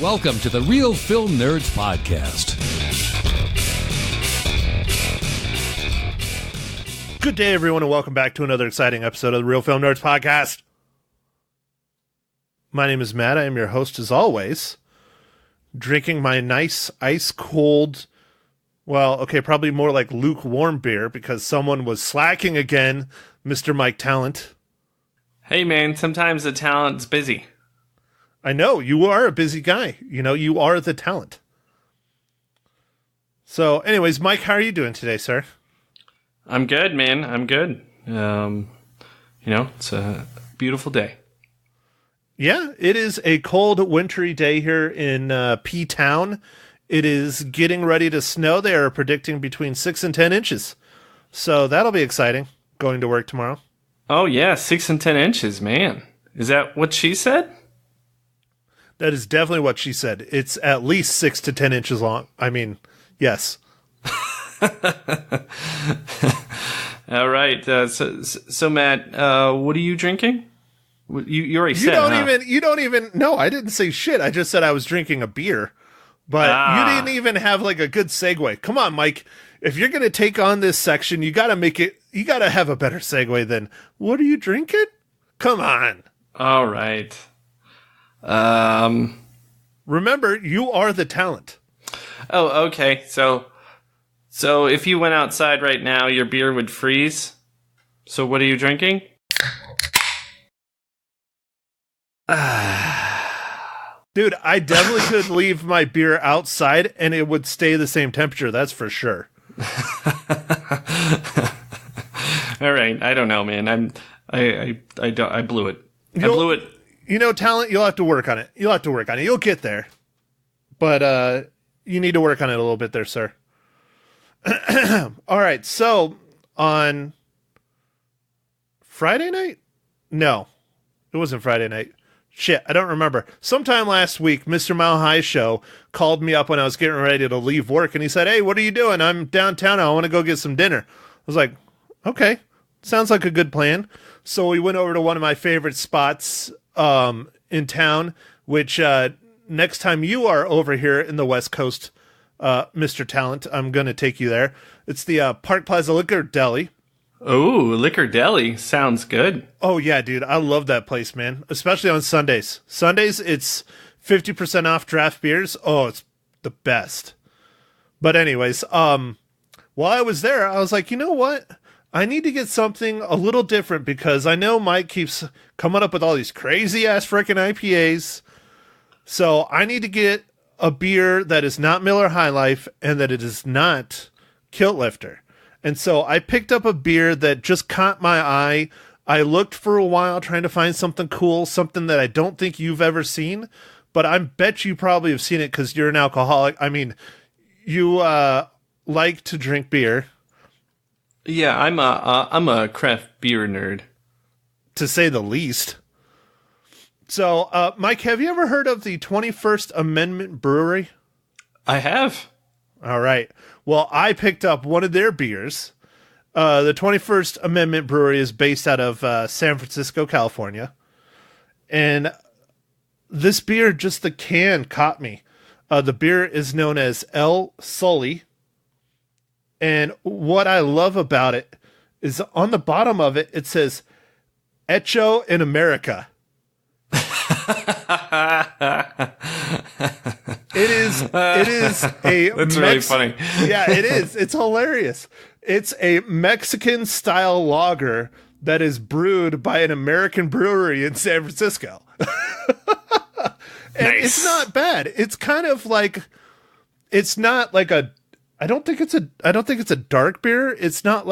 Welcome to the Real Film Nerds Podcast. Good day, everyone, and welcome back to another exciting episode of the Real Film Nerds Podcast. My name is Matt. I am your host, as always, drinking my nice, ice-cold, well, okay, probably more like lukewarm beer, because someone was slacking again, Mr. Mike Talent. Hey, man, sometimes the talent's busy. I know, you are a busy guy. You know, you are the talent. So, anyways, Mike, how are you doing today, sir? I'm good, man. I'm good. It's a beautiful day. Yeah, it is a cold, wintry day here in P-Town. It is getting ready to snow. They are predicting between 6 and 10 inches. So that'll be exciting, going to work tomorrow. Oh, yeah, 6 and 10 inches, man. Is that what she said? That is definitely what she said. It's at least 6 to 10 inches long. I mean, yes. All right. So Matt, what are you drinking? You already said, You don't even. No, I didn't say shit. I just said I was drinking a beer. But you didn't even have like a good segue. Come on, Mike. If you're going to take on this section, you got to have a better segue than, what are you drinking? Come on. All right. Remember, you are the talent. Oh, okay. So if you went outside right now, your beer would freeze. So what are you drinking? Dude, I definitely could leave my beer outside and it would stay the same temperature. That's for sure. All right. I don't know, man. I blew it. I blew it. You know, talent, you'll have to work on it. You'll get there. But you need to work on it a little bit there, sir. All right. So on Friday night? No, it wasn't Friday night. Shit, I don't remember. Sometime last week, Mr. Mile High Show called me up when I was getting ready to leave work, and he said, "Hey, what are you doing? I'm downtown. I want to go get some dinner." I was like, okay, sounds like a good plan. So we went over to one of my favorite spots in town, which next time you are over here in the West Coast, Mr. Talent, I'm going to take you there. It's the Park Plaza Liquor Deli. Oh, Liquor Deli. Sounds good. Oh, yeah, dude. I love that place, man. Especially on Sundays. Sundays, it's 50% off draft beers. Oh, it's the best. But anyways, while I was there, I was like, you know what? I need to get something a little different because I know Mike keeps coming up with all these crazy-ass freaking IPAs. So I need to get a beer that is not Miller High Life and that it is not Kilt Lifter. And so I picked up a beer that just caught my eye. I looked for a while trying to find something cool, something that I don't think you've ever seen, but I bet you probably have seen it because you're an alcoholic. I mean, you like to drink beer. Yeah, I'm a craft beer nerd, to say the least. So, Mike, have you ever heard of the 21st Amendment Brewery? I have. All right. Well, I picked up one of their beers. The 21st Amendment Brewery is based out of San Francisco, California. And this beer, just the can, caught me. The beer is known as El Sully. And what I love about it is on the bottom of it, it says, Hecho in America. It is a That's really funny. Yeah, it is. It's hilarious. It's a Mexican style lager that is brewed by an American brewery in San Francisco. And nice. It's not bad. It's kind of like, it's not like I don't think it's a dark beer. It's not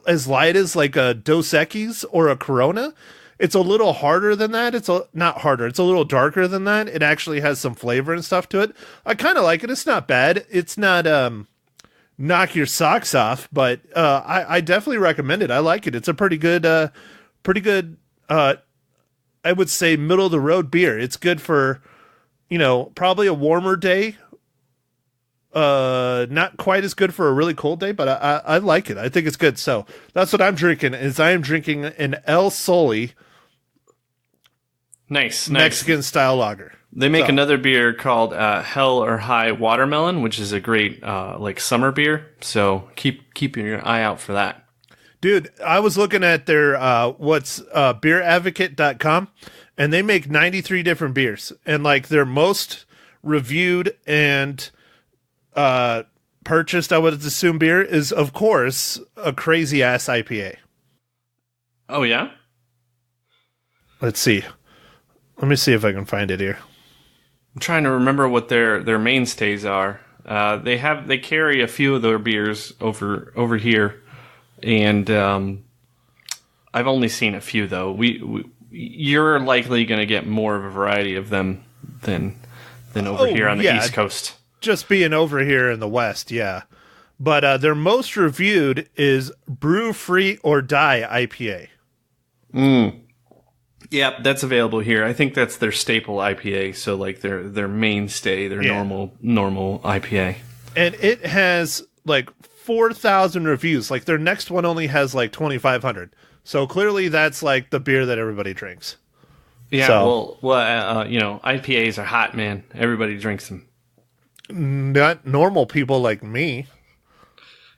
as light as like a Dos Equis or a Corona. It's a little harder than that. Not harder. It's a little darker than that. It actually has some flavor and stuff to it. I kind of like it. It's not bad. It's not knock your socks off, but I definitely recommend it. I like it. It's a pretty good I would say middle of the road beer. It's good for, probably a warmer day. Not quite as good for a really cold day, but I like it. I think it's good. So that's what I'm drinking. I am drinking an El Sully Nice. Mexican style lager. They make another beer called Hell or High Watermelon, which is a great like summer beer. So keep your eye out for that. Dude, I was looking at their beeradvocate.com, and they make 93 different beers. And like their most reviewed and purchased, I would assume, beer is, of course, a crazy ass IPA. Oh yeah? Let's see. Let me see if I can find it here. I'm trying to remember what their mainstays are. They carry a few of their beers over here. And I've only seen a few, though. You're likely going to get more of a variety of them than over here on the East Coast. Just being over here in the West, yeah. But their most reviewed is Brew Free or Die IPA. Yeah, that's available here. I think that's their staple IPA, so like their mainstay, their normal IPA. And it has like 4,000 reviews. Like their next one only has like 2,500. So clearly that's like the beer that everybody drinks. Yeah, so, well, IPAs are hot, man. Everybody drinks them. Not normal people like me.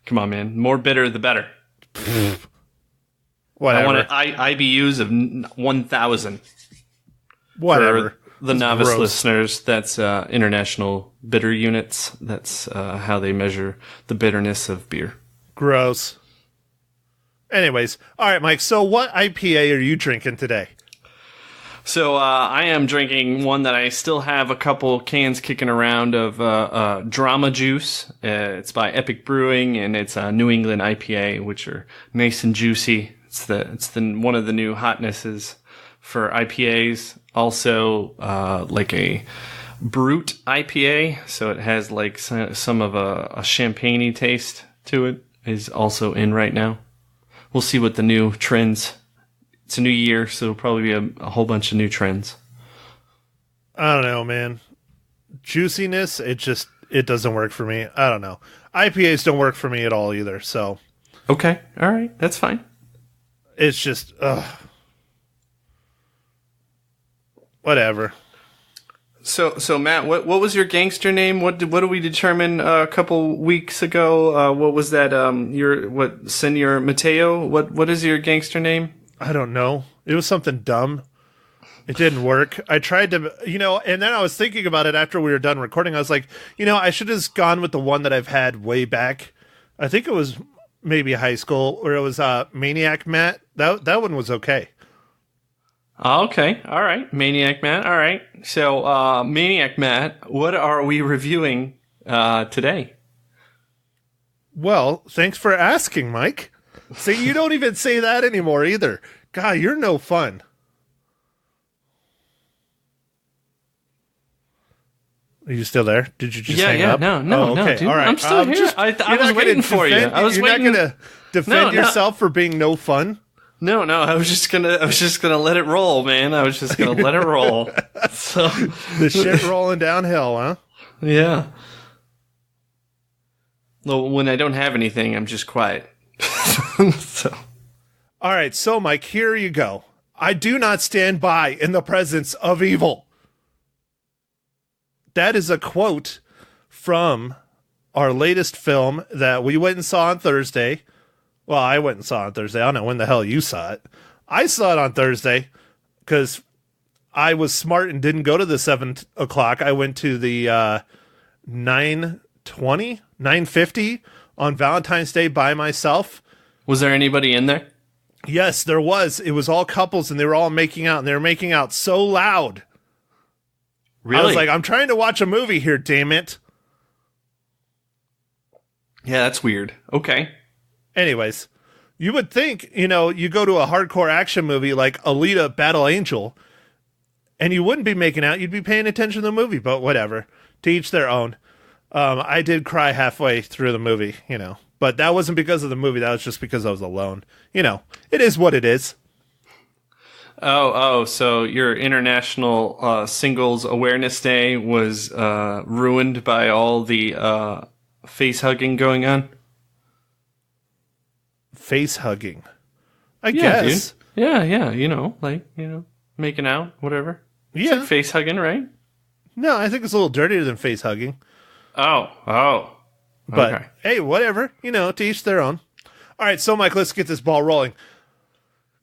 Come on, man. More bitter, the better. Whatever. I want IBUs of 1,000. Whatever. For the novice listeners, that's international bitter units. That's how they measure the bitterness of beer. Gross. Anyways, all right, Mike. So what IPA are you drinking today? So I am drinking one that I still have a couple cans kicking around of Drama Juice. It's by Epic Brewing, and it's a New England IPA, which are nice and juicy. It's the one of the new hotnesses for IPAs. Also, like a Brute IPA, so it has like some of a champagne-y taste to it, is also in right now. We'll see what the new trends. It's a new year, so it'll probably be a whole bunch of new trends. I don't know, man. Juiciness, it doesn't work for me. I don't know. IPAs don't work for me at all either, so. Okay, all right, that's fine. It's just, whatever. So Matt, what was your gangster name? What did we determine a couple weeks ago? What was that? Senor Mateo? What is your gangster name? I don't know. It was something dumb. It didn't work. I tried to, and then I was thinking about it after we were done recording. I was like, I should have just gone with the one that I've had way back. I think it was maybe high school, where it was Maniac Matt. That one was okay. Okay. All right. Maniac Matt. All right. So, Maniac Matt, what are we reviewing today? Well, thanks for asking, Mike. See, you don't even say that anymore either. God, you're no fun. Are you still there? Did you just hang up? No, okay. Dude, all right. I'm still here. I was waiting for you. I was waiting. You're not going to defend yourself for being no fun? No, I was just gonna let it roll, man. I was just gonna let it roll. So the shit rolling downhill, huh? Yeah. Well, when I don't have anything, I'm just quiet. So. All right, so Mike, here you go. I do not stand by in the presence of evil. That is a quote from our latest film that we went and saw on Thursday. Well, I went and saw it on Thursday. I don't know when the hell you saw it. I saw it on Thursday because I was smart and didn't go to the 7 o'clock. I went to the 9:20, 9:50 on Valentine's Day by myself. Was there anybody in there? Yes, there was. It was all couples, and they were all making out, and they were making out so loud. Really? I was like, I'm trying to watch a movie here, damn it. Yeah, that's weird. Okay. Anyways, you would think, you go to a hardcore action movie like Alita Battle Angel, and you wouldn't be making out. You'd be paying attention to the movie, but whatever. To each their own. I did cry halfway through the movie, but that wasn't because of the movie. That was just because I was alone. It is what it is. Oh, so your International Singles Awareness Day was ruined by all the face hugging going on? Face hugging, I guess. Dude. Yeah, making out, whatever. It's Yeah. like face hugging, right? No, I think it's a little dirtier than face hugging. Oh. But Okay. hey, whatever. To each their own. All right, so Mike, let's get this ball rolling.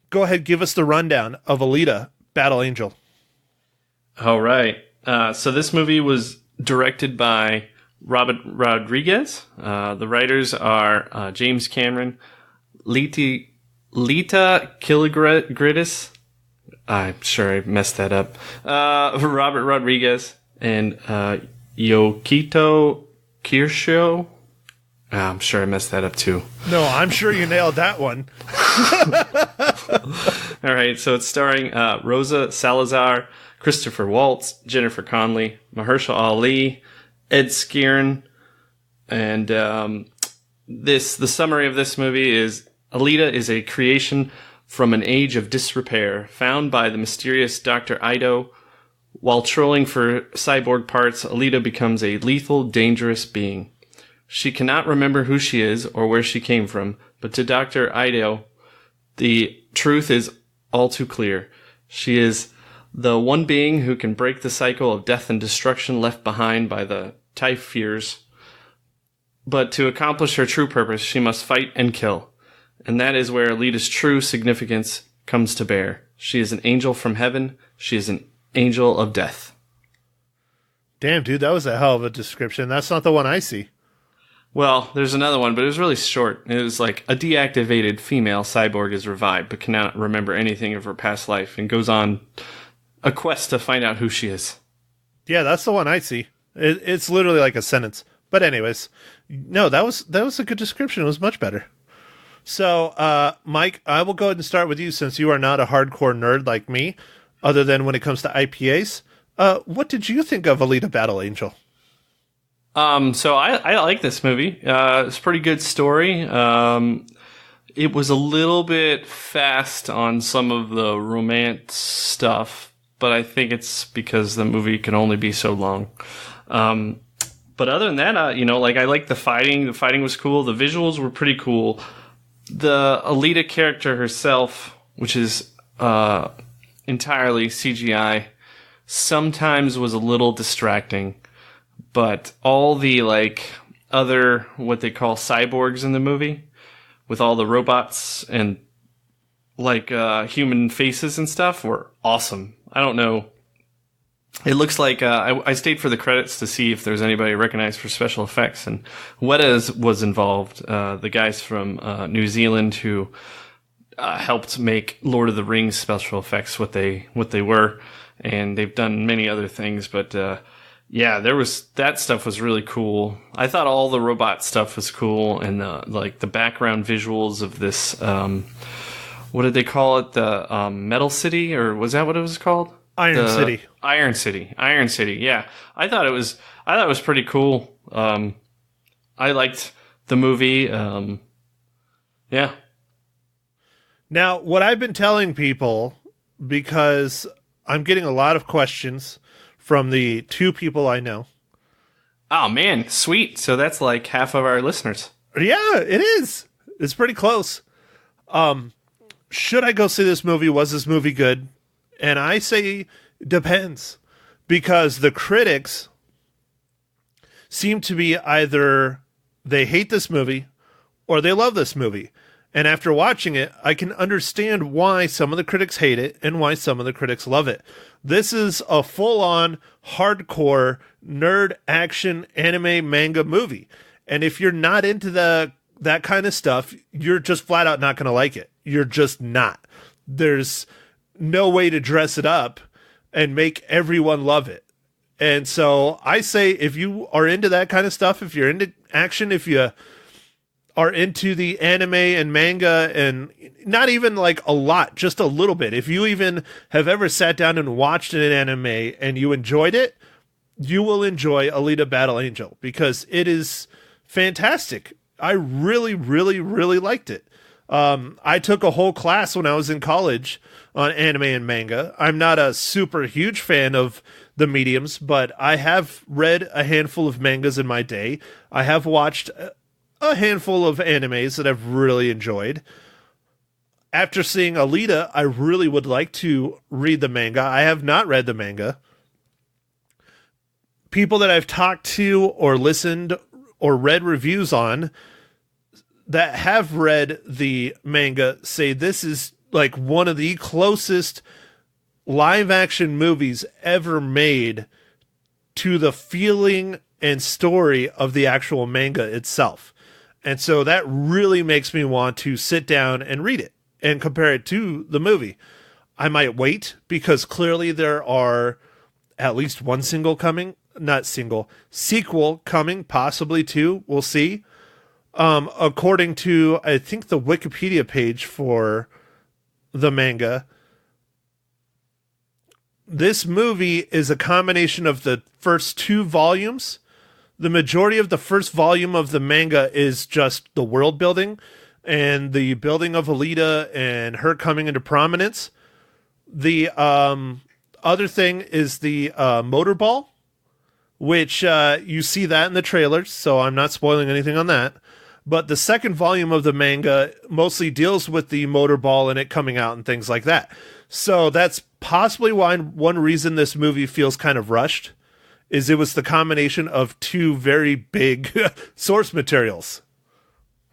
Go ahead, give us the rundown of Alita, Battle Angel. All right. So this movie was directed by Robert Rodriguez. The writers are James Cameron, Lita Killigridis. I'm sure I messed that up. Robert Rodriguez and Yokito Kirsho. I'm sure I messed that up too. No, I'm sure you nailed that one. All right, so it's starring Rosa Salazar, Christopher Waltz, Jennifer Connelly, Mahershala Ali, Ed Skrein, and the summary of this movie is Alita is a creation from an age of disrepair, found by the mysterious Dr. Ido. While trolling for cyborg parts, Alita becomes a lethal, dangerous being. She cannot remember who she is or where she came from, but to Dr. Ido, the truth is all too clear. She is the one being who can break the cycle of death and destruction left behind by the Typhoons. But to accomplish her true purpose, she must fight and kill. And that is where Alita's true significance comes to bear. She is an angel from heaven. She is an angel of death. Damn, dude, that was a hell of a description. That's not the one I see. Well, there's another one, but it was really short. It was like a deactivated female cyborg is revived, but cannot remember anything of her past life, and goes on a quest to find out who she is. Yeah, that's the one I see. It's literally like a sentence. But anyways, no, that was a good description. It was much better. So, Mike, I will go ahead and start with you since you are not a hardcore nerd like me, other than when it comes to IPAs. What did you think of Alita Battle Angel? So I like this movie. It's a pretty good story. It was a little bit fast on some of the romance stuff, but I think it's because the movie can only be so long. But other than that, I like the fighting. The fighting was cool. The visuals were pretty cool. The Alita character herself, which is entirely CGI, sometimes was a little distracting. But all the other what they call cyborgs in the movie, with all the robots and human faces and stuff, were awesome. I don't know. It looks like I stayed for the credits to see if there's anybody recognized for special effects, and Weta was involved. The guys from New Zealand who helped make Lord of the Rings special effects what they were, and they've done many other things, but. Yeah, that stuff was really cool. I thought all the robot stuff was cool, and the background visuals of this. What did they call it? The Metal City, or was that what it was called? Iron City. Iron City. Yeah, I thought it was pretty cool. I liked the movie. Yeah. Now, what I've been telling people, because I'm getting a lot of questions from the two people I know. Oh, man, sweet. So that's like half of our listeners. Yeah, it is. It's pretty close. Should I go see this movie? Was this movie good? And I say depends. Because the critics seem to be either they hate this movie or they love this movie. And after watching it, I can understand why some of the critics hate it and why some of the critics love it. This is a full-on, hardcore, nerd action anime manga movie. And if you're not into that kind of stuff, you're just flat out not going to like it. You're just not. There's no way to dress it up and make everyone love it. And so I say if you are into that kind of stuff, if you're into action, if you are into the anime and manga, and not even like a lot, just a little bit. If you even have ever sat down and watched an anime and you enjoyed it, you will enjoy Alita Battle Angel because it is fantastic. I really, really, really liked it. I took a whole class when I was in college on anime and manga. I'm not a super huge fan of the mediums, but I have read a handful of mangas in my day. I have watched a handful of animes that I've really enjoyed. after seeing Alita, I really would like to read the manga. I have not read the manga. People that I've talked to or listened or read reviews on that have read the manga say this is like one of the closest live action movies ever made to the feeling and story of the actual manga itself. And so that really makes me want to sit down and read it and compare it to the movie. I might wait because clearly there are at least one sequel coming, possibly two. We'll see. According to, I think, the Wikipedia page for the manga, this movie is a combination of the first two volumes. The majority of the first volume of the manga is just the world building and the building of Alita and her coming into prominence. The other thing is the motorball, which you see that in the trailers, so I'm not spoiling anything on that. But the second volume of the manga mostly deals with the motorball and it coming out and things like that. So that's possibly one reason this movie feels kind of rushed, is it was the combination of two very big source materials.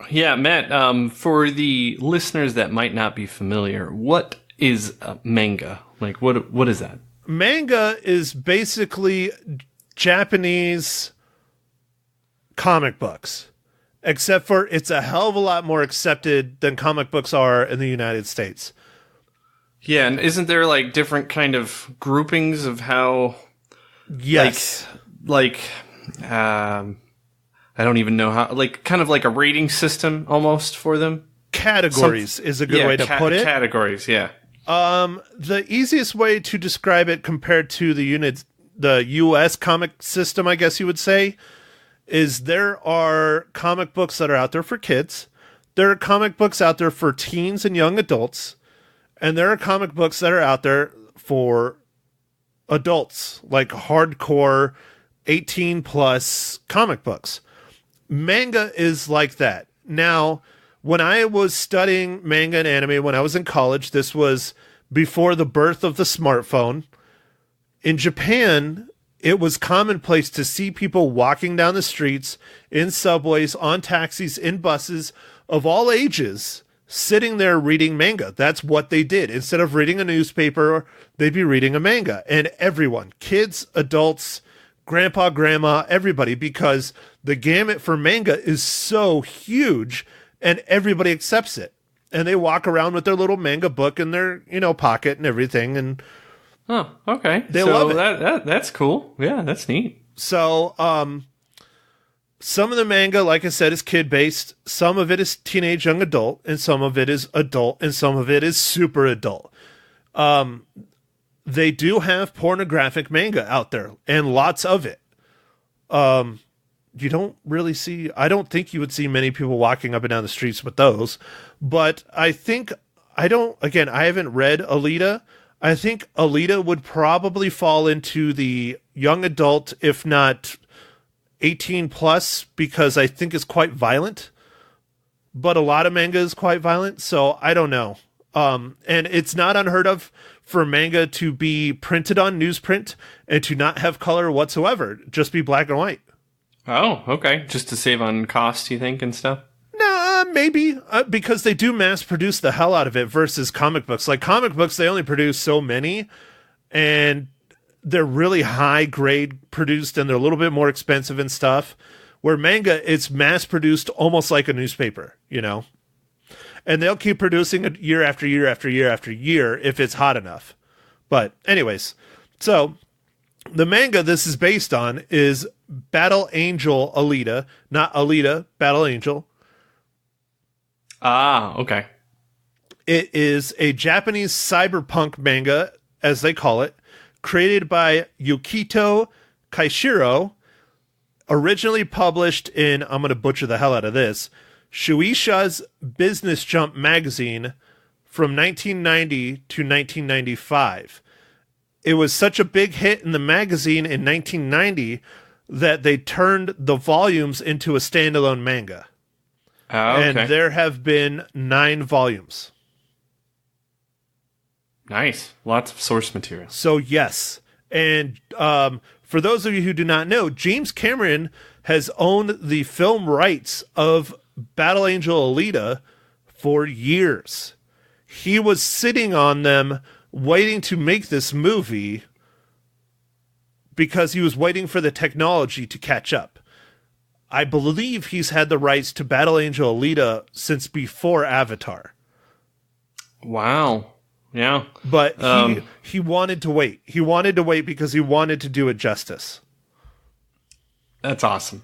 Yeah, Matt, for the listeners that might not be familiar, what is manga? Like, what is that? Manga is basically Japanese comic books, except for it's a hell of a lot more accepted than comic books are in the United States. Yeah, and isn't there like different kind of groupings of how... Yes. Like, I don't even know how, like, kind of like a rating system almost for them. Categories is a good way to put it. Categories, yeah. The easiest way to describe it compared to the U.S. comic system, I guess you would say, is there are comic books that are out there for kids. There are comic books out there for teens and young adults. And there are comic books that are out there for adults, like hardcore 18 plus comic books. Manga is like that. Now, when I was studying manga and anime when I was in college, this was before the birth of the smartphone. In Japan, it was commonplace to see people walking down the streets, in subways, on taxis, in buses of all ages, sitting there reading manga. That's what they did. Instead of reading a newspaper, they'd be reading a manga. And everyone, kids, adults, grandpa, grandma, everybody, because the gamut for manga is so huge and everybody accepts it. And they walk around with their little manga book in their, pocket and everything. And oh, okay. They love it. That's cool. Yeah, that's neat. So, some of the manga, like I said, is kid-based. Some of it is teenage, young adult, and some of it is adult, and some of it is super adult. They do have pornographic manga out there, and lots of it. You don't really see... I don't think you would see many people walking up and down the streets with those. But I think... I haven't read Alita. I think Alita would probably fall into the young adult, if not 18 plus, because I think it's quite violent, but a lot of manga is quite violent. So I don't know. And it's not unheard of for manga to be printed on newsprint and to not have color whatsoever, just be black and white. Oh, okay. Just to save on cost, you think, and stuff? Nah, maybe because they do mass produce the hell out of it versus comic books. Like comic books, they only produce so many and they're really high grade produced and they're a little bit more expensive and stuff, where manga, it's mass produced almost like a newspaper, and they'll keep producing it year after year after year after year if it's hot enough. But anyways, so the manga this is based on is Battle Angel Alita, not Alita, Battle Angel. Ah, okay. It is a Japanese cyberpunk manga, as they call it, created by Yukito Kaishiro, originally published in, I'm going to butcher the hell out of this, Shueisha's Business Jump magazine from 1990 to 1995. It was such a big hit in the magazine in 1990 that they turned the volumes into a standalone manga. Oh, okay. And there have been 9 volumes. Nice. Lots of source material. So, yes. And for those of you who do not know, James Cameron has owned the film rights of Battle Angel Alita for years. He was sitting on them waiting to make this movie because he was waiting for the technology to catch up. I believe he's had the rights to Battle Angel Alita since before Avatar. Wow. Yeah. But he wanted to wait. He wanted to wait because he wanted to do it justice. That's awesome.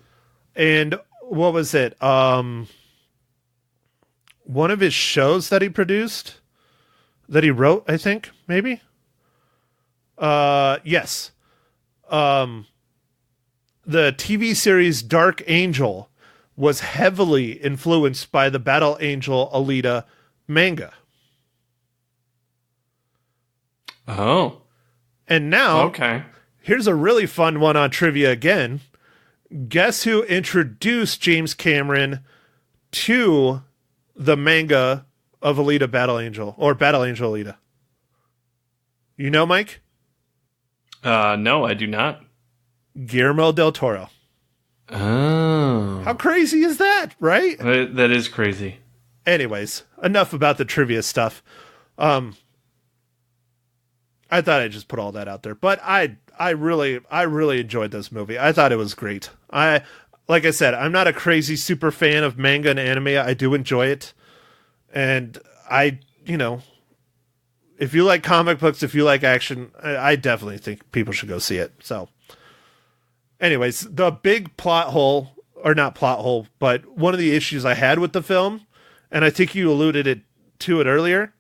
And what was it? One of his shows that he produced, that he wrote, I think, maybe? Yes. The TV series Dark Angel was heavily influenced by the Battle Angel Alita manga. Oh. And now, okay. Here's a really fun one on trivia again. Guess who introduced James Cameron to the manga of Alita Battle Angel, or Battle Angel Alita? You know, Mike? No, I do not. Guillermo del Toro. Oh. How crazy is that, right? That is crazy. Anyways, enough about the trivia stuff. I thought I'd just put all that out there, but I really enjoyed this movie. I thought it was great. Like I said, I'm not a crazy super fan of manga and anime. I do enjoy it. And if you like comic books, if you like action, I definitely think people should go see it. So anyways, the big plot hole, or not plot hole, but one of the issues I had with the film, and I think you alluded to it earlier,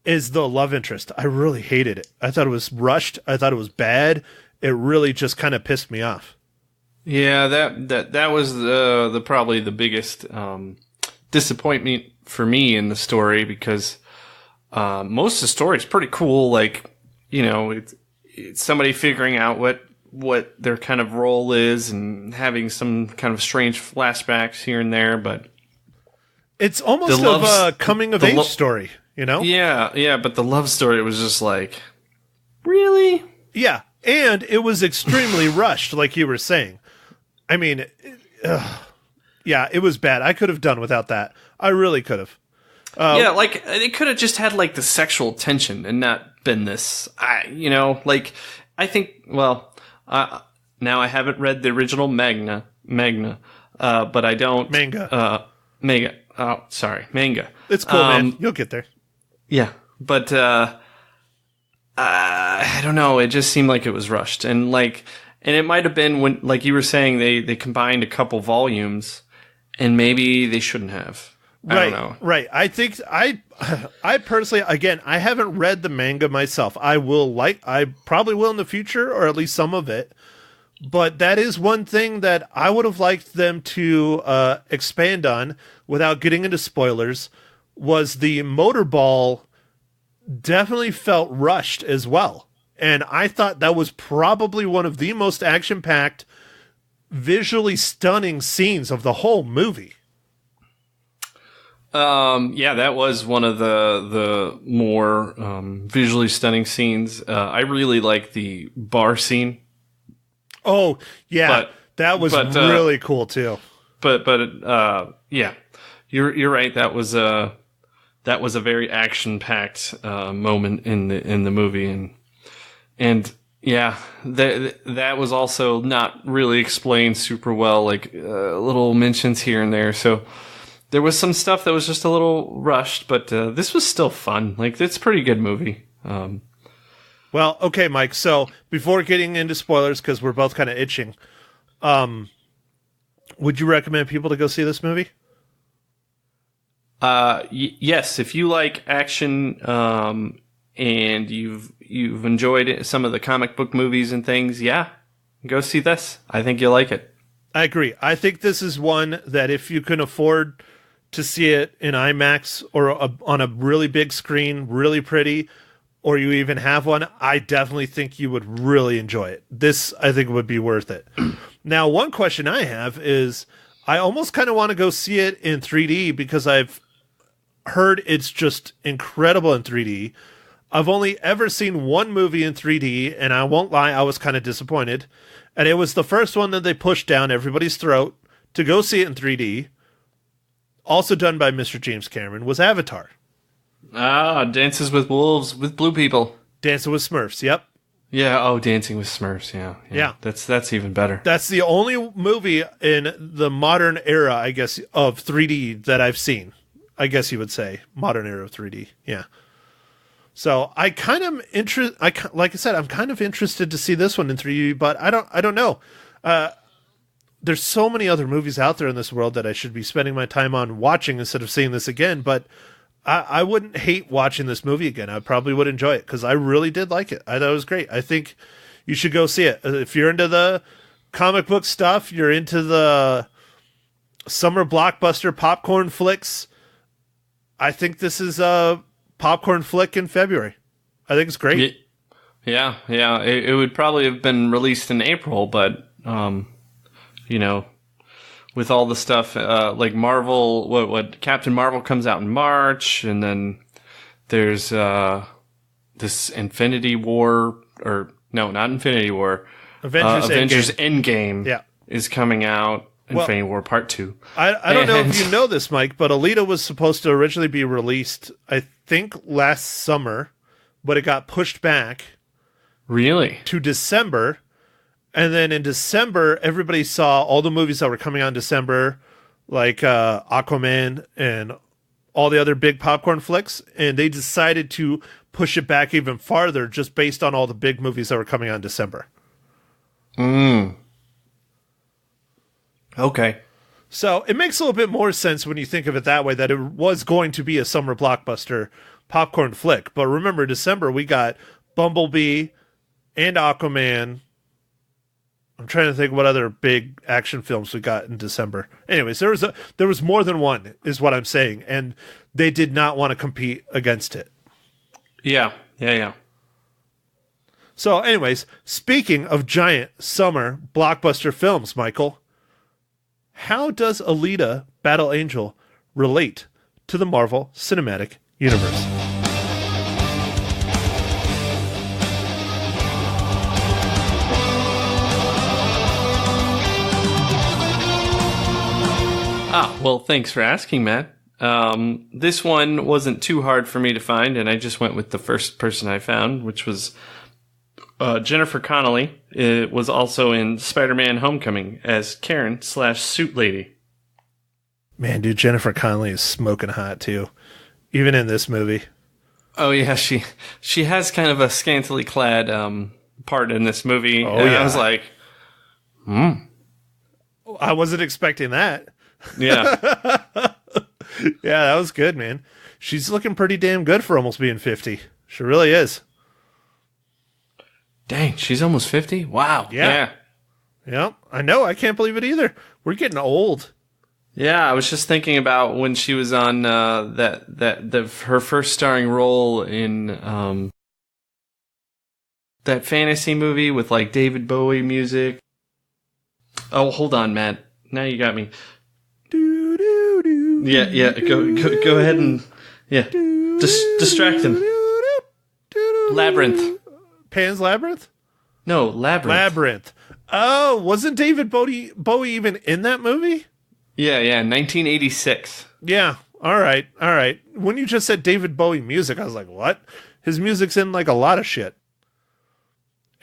is the love interest. I really hated it. I thought it was rushed. I thought it was bad. It really just kind of pissed me off. Yeah, that was the probably the biggest disappointment for me in the story, because most of the story is pretty cool. Like, it's somebody figuring out what their kind of role is and having some kind of strange flashbacks here and there, but it's almost a coming of age story. Yeah, but the love story was just like, really? Yeah, and it was extremely rushed, like you were saying. I mean, yeah, it was bad. I could have done without that. I really could have. Yeah, like, it could have just had, like, the sexual tension and not been this, I think, well, now I haven't read the original Manga, but I don't... Manga. Manga. It's cool, man. You'll get there. Yeah, but I don't know. It just seemed like it was rushed, and it might have been when, like you were saying, they combined a couple volumes, and maybe they shouldn't have. I don't know. Right. I think I personally, again, I haven't read the manga myself. I probably will in the future, or at least some of it. But that is one thing that I would have liked them to expand on without getting into spoilers. Was the motorball definitely felt rushed as well. And I thought that was probably one of the most action-packed, visually stunning scenes of the whole movie. Yeah, that was one of the more visually stunning scenes. I really like the bar scene. Oh, yeah. That was really cool, too. But yeah, you're right. That was a very action-packed moment in the movie, and yeah, that was also not really explained super well, like little mentions here and there. So there was some stuff that was just a little rushed, but this was still fun. Like, it's a pretty good movie. Well, okay, Mike. So before getting into spoilers, because we're both kind of itching, would you recommend people to go see this movie? Yes, if you like action, and you've enjoyed some of the comic book movies and things, yeah, go see this. I think you'll like it. I agree. I think this is one that if you can afford to see it in IMAX or on a really big screen, really pretty, or you even have one, I definitely think you would really enjoy it. This, I think, would be worth it. Now, one question I have is, I almost kind of want to go see it in 3D because I've heard it's just incredible in 3D. I've only ever seen one movie in 3D, and I won't lie, I was kind of disappointed. And it was the first one that they pushed down everybody's throat to go see it in 3D, also done by Mr. James Cameron, was Avatar. Ah, Dances with Wolves with blue people. Dancing with Smurfs, yep. Yeah, Dancing with Smurfs, yeah. That's even better. That's the only movie in the modern era, I guess, of 3D that I've seen. I guess you would say modern era of 3D, yeah. So I kind of like I said, I'm kind of interested to see this one in 3D, but I don't know. There's so many other movies out there in this world that I should be spending my time on watching instead of seeing this again. But I wouldn't hate watching this movie again. I probably would enjoy it because I really did like it. I thought it was great. I think you should go see it. If you're into the comic book stuff, you're into the summer blockbuster popcorn flicks, I think this is a popcorn flick in February. I think it's great. Yeah. It would probably have been released in April, but with all the stuff like Marvel, what Captain Marvel comes out in March, and then there's this Infinity War, or no, not Infinity War, Avengers Endgame is coming out. Infinity War Part 2. I don't know if you know this, Mike, but Alita was supposed to originally be released, I think, last summer, but it got pushed back. Really? To December. And then in December, everybody saw all the movies that were coming out in December, like Aquaman and all the other big popcorn flicks, and they decided to push it back even farther just based on all the big movies that were coming out in December. Okay. So it makes a little bit more sense when you think of it that way, that it was going to be a summer blockbuster popcorn flick. But remember, December, we got Bumblebee and Aquaman. I'm trying to think what other big action films we got in December. Anyways, there was more than one, is what I'm saying. And they did not want to compete against it. Yeah. So anyways, speaking of giant summer blockbuster films, Michael, how does Alita Battle Angel relate to the Marvel Cinematic Universe? Well, thanks for asking, Matt. This one wasn't too hard for me to find, and I just went with the first person I found, which was Jennifer Connelly. It was also in Spider-Man Homecoming as Karen/Suit Lady. Man, dude, Jennifer Connelly is smoking hot, too. Even in this movie. Oh, yeah, she has kind of a scantily clad part in this movie. Oh, yeah. I was like, I wasn't expecting that. Yeah. Yeah, that was good, man. She's looking pretty damn good for almost being 50. She really is. Dang, she's almost 50? Wow. Yeah. Yep. I know. I can't believe it either. We're getting old. Yeah, I was just thinking about when she was on her first starring role in that fantasy movie with like David Bowie music. Oh, hold on, Matt. Now you got me. Yeah. Go ahead and distract him. Labyrinth. Pan's Labyrinth? No, Labyrinth. Oh, wasn't David Bowie even in that movie? Yeah, 1986. Yeah, all right. When you just said David Bowie music, I was like, what? His music's in like a lot of shit.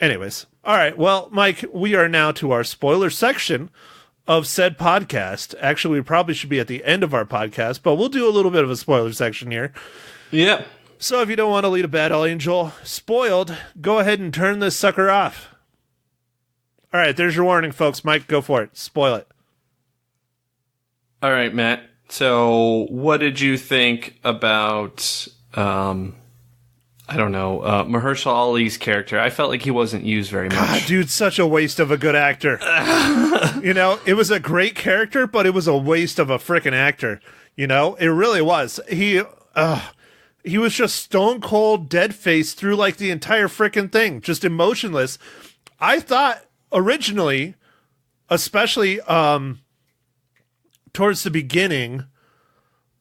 Anyways, all right. Well, Mike, we are now to our spoiler section of said podcast. Actually, we probably should be at the end of our podcast, but we'll do a little bit of a spoiler section here. Yep. So if you don't want to lead a Battle Angel spoiled, go ahead and turn this sucker off. All right, there's your warning, folks. Mike, go for it. Spoil it. All right, Matt. So what did you think about, Mahershala Ali's character? I felt like he wasn't used very much. God, dude, such a waste of a good actor. It was a great character, but it was a waste of a freaking actor. It really was. He was just stone cold, dead face through like the entire freaking thing, just emotionless. I thought originally, especially towards the beginning,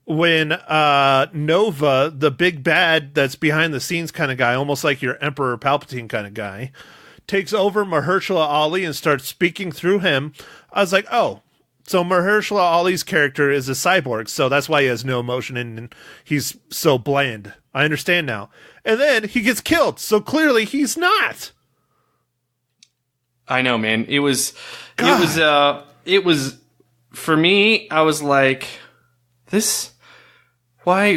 when Nova, the big bad that's behind the scenes kind of guy, almost like your Emperor Palpatine kind of guy, takes over Mahershala Ali and starts speaking through him, I was like, oh, so Mahershala Ali's character is a cyborg, so that's why he has no emotion and he's so bland. I understand now. And then he gets killed, so clearly he's not. I know, man. It was for me, I was like, this, why?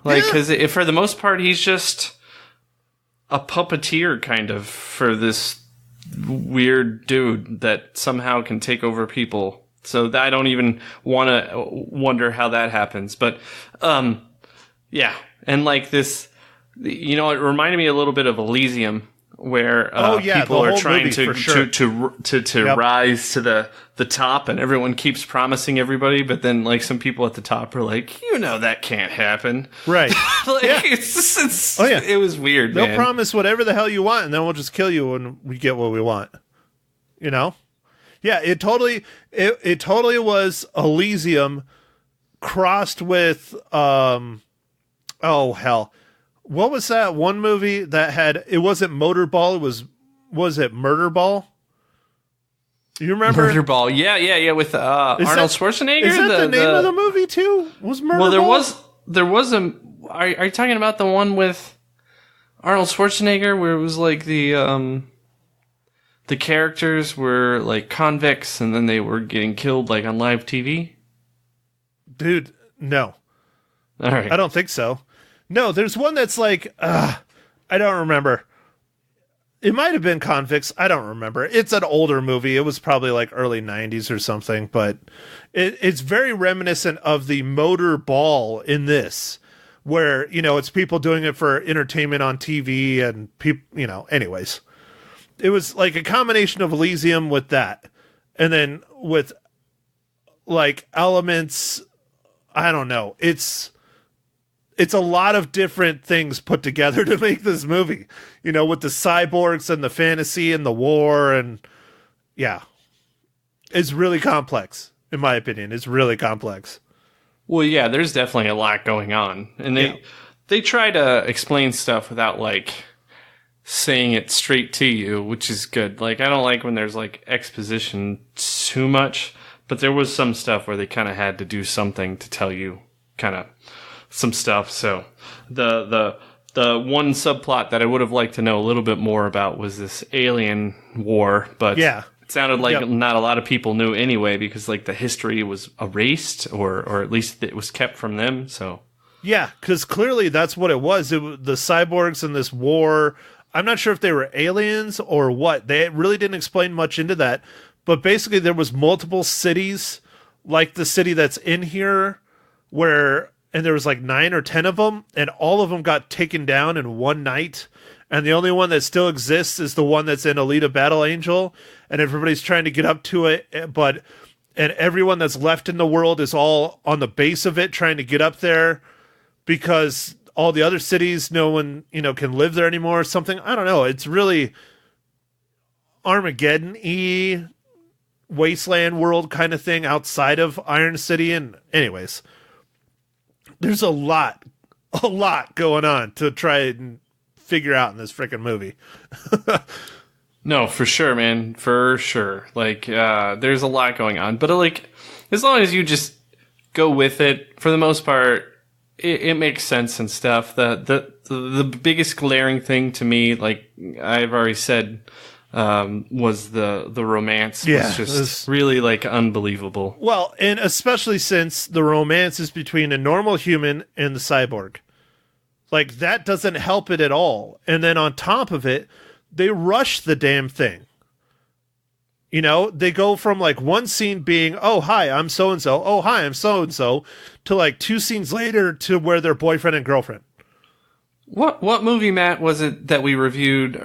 Like, because for the most part, he's just a puppeteer, kind of, for this weird dude that somehow can take over people. So I don't even want to wonder how that happens. But, yeah. And like this, you know, it reminded me a little bit of Elysium, where people are trying to rise to the top, and everyone keeps promising everybody, but then like some people at the top are like, you know, that can't happen, right? Like, it was weird. They'll man. promise whatever the hell you want, and then we'll just kill you when we get what we want. You know? Yeah, it totally was Elysium crossed with oh hell. What was that one movie that had, it wasn't Motorball, was it Murderball? You remember? Murderball, yeah, with Arnold Schwarzenegger? Is that the name of the movie too? Was Murderball? Well, there was a, are you talking about the one with Arnold Schwarzenegger where it was like the characters were like convicts and then they were getting killed like on live TV? Dude, no. All right. I don't think so. No, there's one that's like, I don't remember. It might have been Convicts. I don't remember. It's an older movie. It was probably like early 90s or something, but it's very reminiscent of the Motorball in this, where, you know, it's people doing it for entertainment on TV and people, you know, anyways. It was like a combination of Elysium with that. And then with like elements, I don't know. It's a lot of different things put together to make this movie, you know, with the cyborgs and the fantasy and the war. And yeah, it's really complex, in my opinion. It's really complex. Well, yeah, there's definitely a lot going on. And they try to explain stuff without like saying it straight to you, which is good. Like, I don't like when there's like exposition too much, but there was some stuff where they kind of had to do something to tell you kind of some stuff. So the one subplot that I would have liked to know a little bit more about was this alien war, but it sounded like not a lot of people knew anyway, because like the history was erased or at least it was kept from them. So yeah, because clearly that's what it was. The cyborgs in this war, I'm not sure if they were aliens or what. They really didn't explain much into that, but basically there was multiple cities, like the city that's in here, and there was like 9 or 10 of them, and all of them got taken down in one night. And the only one that still exists is the one that's in Alita Battle Angel, and everybody's trying to get up to it, and everyone that's left in the world is all on the base of it trying to get up there because all the other cities, no one, you know, can live there anymore or something. I don't know. It's really Armageddon-y, wasteland world kind of thing outside of Iron City. And anyways, there's a lot going on to try and figure out in this freaking movie. No, for sure, man. For sure. Like, there's a lot going on. But, like, as long as you just go with it, for the most part, it makes sense and stuff. The biggest glaring thing to me, like I've already said, was the romance. Yeah, was just really, like, unbelievable. Well, and especially since the romance is between a normal human and the cyborg. Like, that doesn't help it at all. And then on top of it, they rush the damn thing. You know, they go from like one scene being, oh, hi, I'm so-and-so. Oh, hi, I'm so-and-so. To like 2 scenes later to where they're boyfriend and girlfriend. What movie, Matt, was it that we reviewed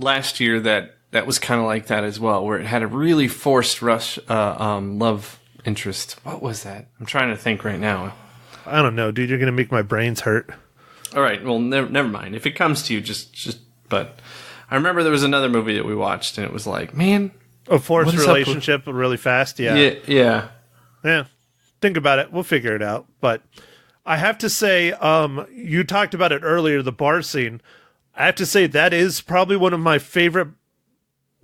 last year that was kind of like that as well, where it had a really forced rush love interest? What was that? I'm trying to think right now. I don't know, dude. You're going to make my brains hurt. All right. Well, never mind. If it comes to you, just. But I remember there was another movie that we watched, and it was like, man, a forced relationship really fast. Yeah. Yeah. think about it. We'll figure it out. But I have to say, you talked about it earlier, the bar scene. I have to say that is probably one of my favorite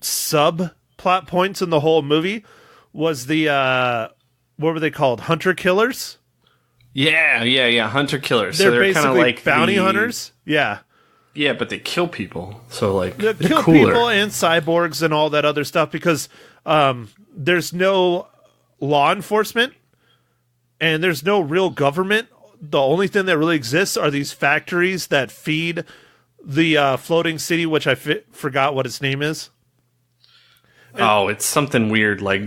subplot points in the whole movie. Was the what were they called? Hunter killers? Yeah. Hunter killers. They're so they're basically kind of like bounty hunters. Yeah. Yeah, but they kill people. So like They they're kill cooler. people and cyborgs and all that other stuff because there's no law enforcement and there's no real government. The only thing that really exists are these factories that feed the floating city, which I forgot what its name is. It's something weird like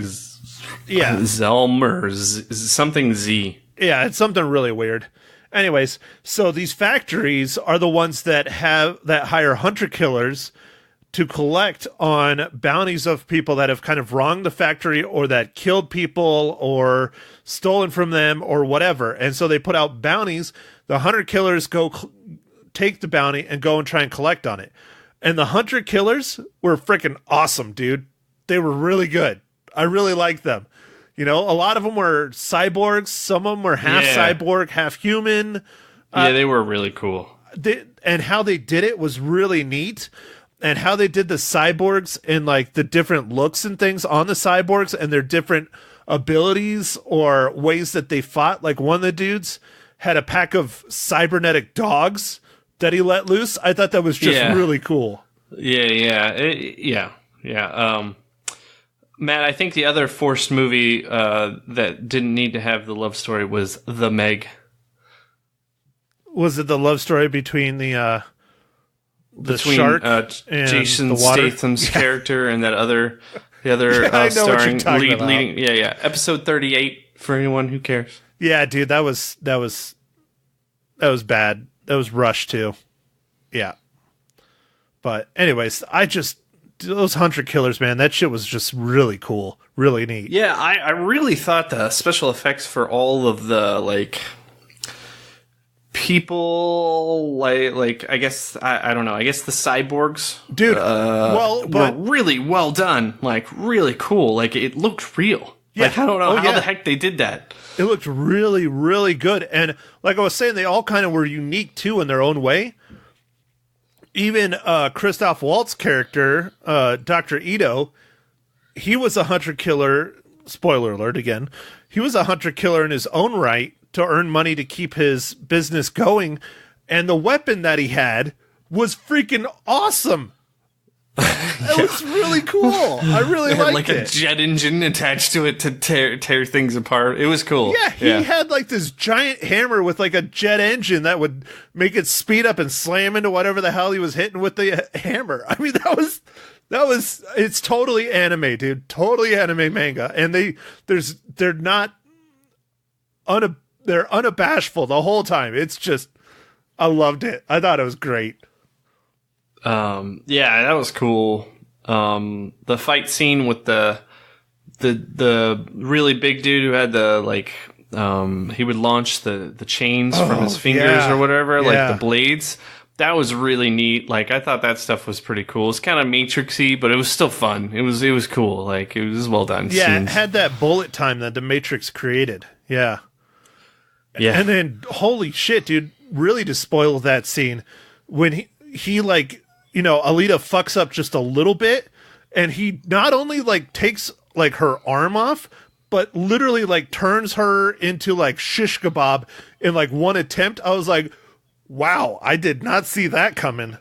Zelm or something Z. Yeah, it's something really weird. Anyways, so these factories are the ones that hire hunter killers to collect on bounties of people that have kind of wronged the factory or that killed people or stolen from them or whatever. And so they put out bounties. The hunter killers go take the bounty and go and try and collect on it. And the hunter killers were freaking awesome, dude. They were really good. I really liked them. You know, a lot of them were cyborgs. Some of them were half cyborg, half human. Yeah, they were really cool. And how they did it was really neat. And how they did the cyborgs and like the different looks and things on the cyborgs and their different abilities or ways that they fought. Like one of the dudes had a pack of cybernetic dogs that he let loose. I thought that was just really cool. Yeah. Matt, I think the other forced movie that didn't need to have the love story was The Meg. Was it the love story between the shark and Jason the water? Statham's character and the other starring leading? Yeah. Episode 38 for anyone who cares. Yeah, dude, that was bad. That was rushed too. Yeah. But anyways, those hunter killers, man, that shit was just really cool, really neat. Yeah, I really thought the special effects for all of the like people, like I guess I don't know, I guess the cyborgs, dude, were really well done, like really cool, like it looked real. Yeah, like I don't know how the heck they did that. It looked really, really good, and like I was saying, they all kind of were unique too in their own way. Even Christoph Waltz's character, Dr. Ito, he was a hunter killer. Spoiler alert again. He was a hunter killer in his own right to earn money to keep his business going. And the weapon that he had was freaking awesome. It was really cool. I really liked it. Like a jet engine attached to it to tear things apart. It was cool. Yeah, he had like this giant hammer with like a jet engine that would make it speed up and slam into whatever the hell he was hitting with the hammer. I mean, it's totally anime, dude. Totally anime manga. And they're unabashful the whole time. It's just, I loved it. I thought it was great. Yeah, that was cool. The fight scene with the really big dude who had the like he would launch the chains from his fingers or whatever, like the blades. That was really neat. Like I thought that stuff was pretty cool. It's kind of Matrixy, but it was still fun. It was cool. Like it was well done. Yeah, it had that bullet time that the Matrix created. Yeah. Yeah. And then holy shit, dude, really to spoil that scene when he like, you know, Alita fucks up just a little bit, and he not only like takes like her arm off, but literally like turns her into like shish kebab in like one attempt. I was like, wow, I did not see that coming.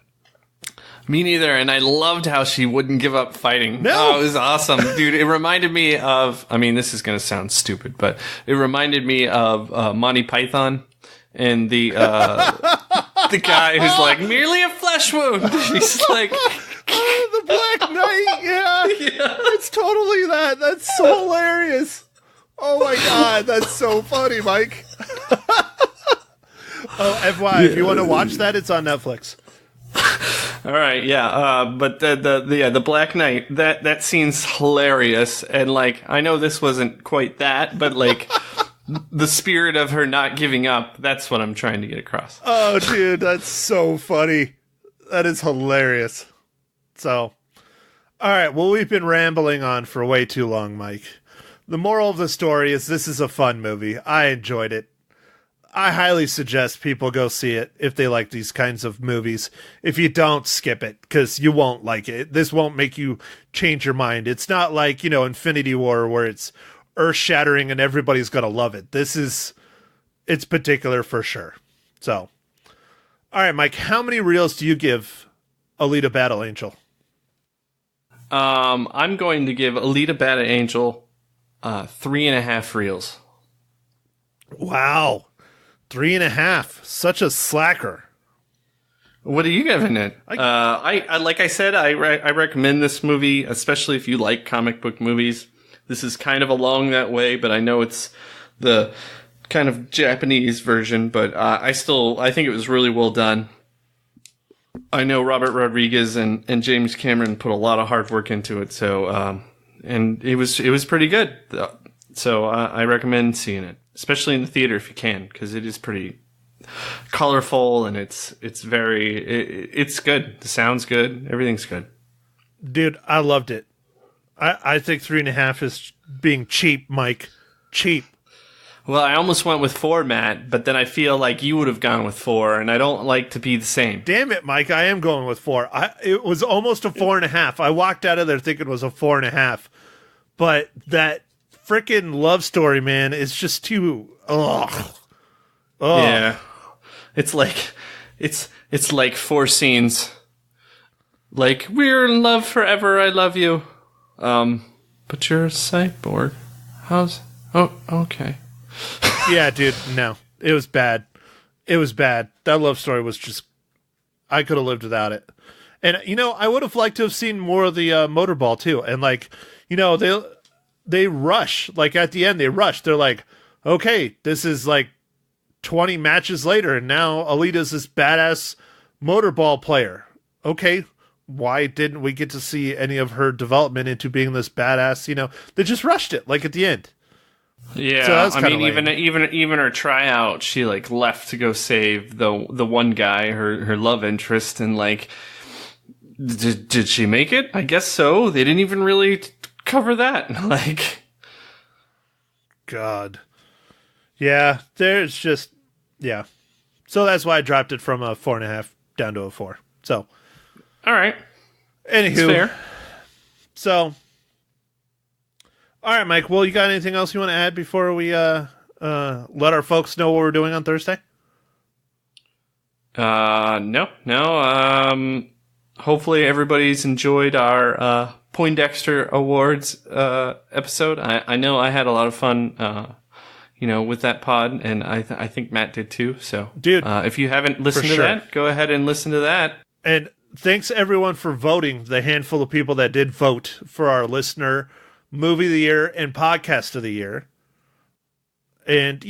Me neither, and I loved how she wouldn't give up fighting. No. Oh, it was awesome. Dude, it reminded me of, I mean, this is going to sound stupid, but it reminded me of Monty Python and the guy who's like, merely a flesh wound. He's like... the Black Knight, yeah. It's totally that. That's so hilarious. Oh my god, that's so funny, Mike. FYI, if you want to watch that, it's on Netflix. All right, yeah, but the Black Knight, that scene's hilarious, and like I know this wasn't quite that, but like the spirit of her not giving up, that's what I'm trying to get across. Oh, dude, that's so funny. That is hilarious. So, all right, well, we've been rambling on for way too long, Mike. The moral of the story is this is a fun movie. I enjoyed it. I highly suggest people go see it if they like these kinds of movies. If you don't, skip it, because you won't like it. This won't make you change your mind. It's not like, Infinity War, where it's earth-shattering and everybody's going to love it. It's particular for sure. So, all right, Mike, how many reels do you give Alita Battle Angel? I'm going to give Alita Battle Angel 3.5 reels. Wow. 3.5. Such a slacker. What are you giving it? I like I said, I recommend this movie, especially if you like comic book movies. This is kind of along that way, but I know it's the kind of Japanese version, but I think it was really well done. I know Robert Rodriguez and James Cameron put a lot of hard work into it, so and it was pretty good. So I recommend seeing it, especially in the theater if you can, because it is pretty colorful and it's good. The sound's good. Everything's good. Dude, I loved it. I think 3.5 is being cheap, Mike. Cheap. Well, I almost went with 4, Matt, but then I feel like you would have gone with 4, and I don't like to be the same. Damn it, Mike. I am going with 4. It was almost a 4.5. I walked out of there thinking it was a 4.5. But that freaking love story, man, is just too... Ugh. Yeah. It's like 4 scenes. Like, we're in love forever, I love you. But you're a cyborg. Oh, okay. Yeah, dude, no. It was bad. It was bad. That love story was just... I could have lived without it. And, I would have liked to have seen more of the motorball, too. And, they rush. Like, at the end, they rush. They're like, okay, this is, 20 matches later, and now Alita's this badass motorball player. Okay, why didn't we get to see any of her development into being this badass? They just rushed it, at the end. Yeah, so even her tryout, she left to go save the one guy, her love interest, and did she make it? I guess so. They didn't even really cover that. God, yeah. There's just So that's why I dropped it from a 4.5 down to a 4. So, all right. Anywho, that's fair. So. All right, Mike. Well, you got anything else you want to add before we let our folks know what we're doing on Thursday? No. Hopefully everybody's enjoyed our Poindexter Awards episode. I know I had a lot of fun, with that pod, and I think Matt did too. So, dude, if you haven't listened to that, go ahead and listen to that. And thanks everyone for voting. The handful of people that did vote for our listener movie of the year and podcast of the year. And,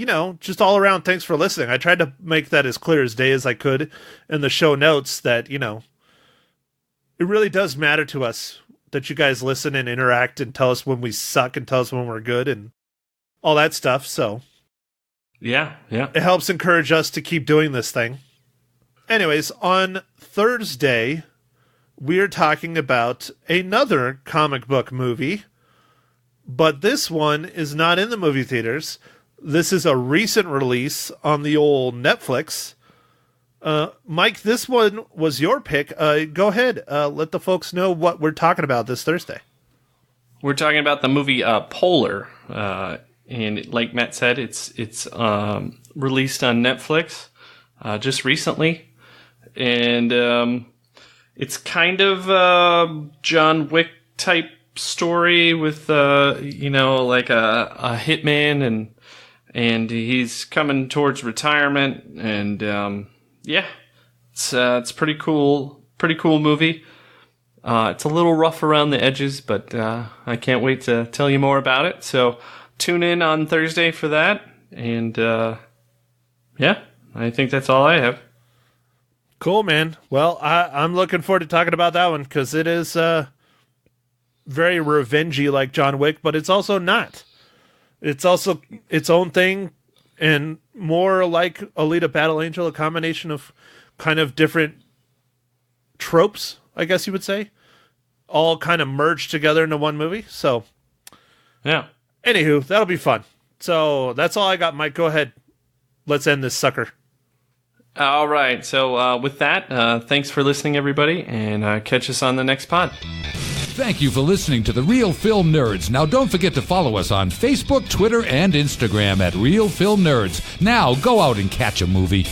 just all around, thanks for listening. I tried to make that as clear as day as I could in the show notes that, it really does matter to us that you guys listen and interact and tell us when we suck and tell us when we're good and all that stuff. So, yeah. It helps encourage us to keep doing this thing. Anyways, on Thursday, we are talking about another comic book movie. But this one is not in the movie theaters. This is a recent release on the old Netflix. Mike, this one was your pick. Go ahead. Let the folks know what we're talking about this Thursday. We're talking about the movie Polar. And like Matt said, it's released on Netflix just recently. And it's kind of a John Wick type story with a hitman and he's coming towards retirement and it's pretty cool movie. It's a little rough around the edges, but I can't wait to tell you more about it. So tune in on Thursday for that, and I think that's all I have. Cool, man. Well, I'm looking forward to talking about that one because it is very revengey like John Wick, but it's also not. It's also its own thing and more like Alita Battle Angel, a combination of kind of different tropes, I guess you would say, all kind of merged together into one movie. So, yeah. Anywho, that'll be fun. So that's all I got, Mike. Go ahead. Let's end this sucker. All right. So with that, thanks for listening, everybody, and catch us on the next pod. Thank you for listening to The Real Film Nerds. Now don't forget to follow us on Facebook, Twitter, and Instagram at Real Film Nerds. Now go out and catch a movie.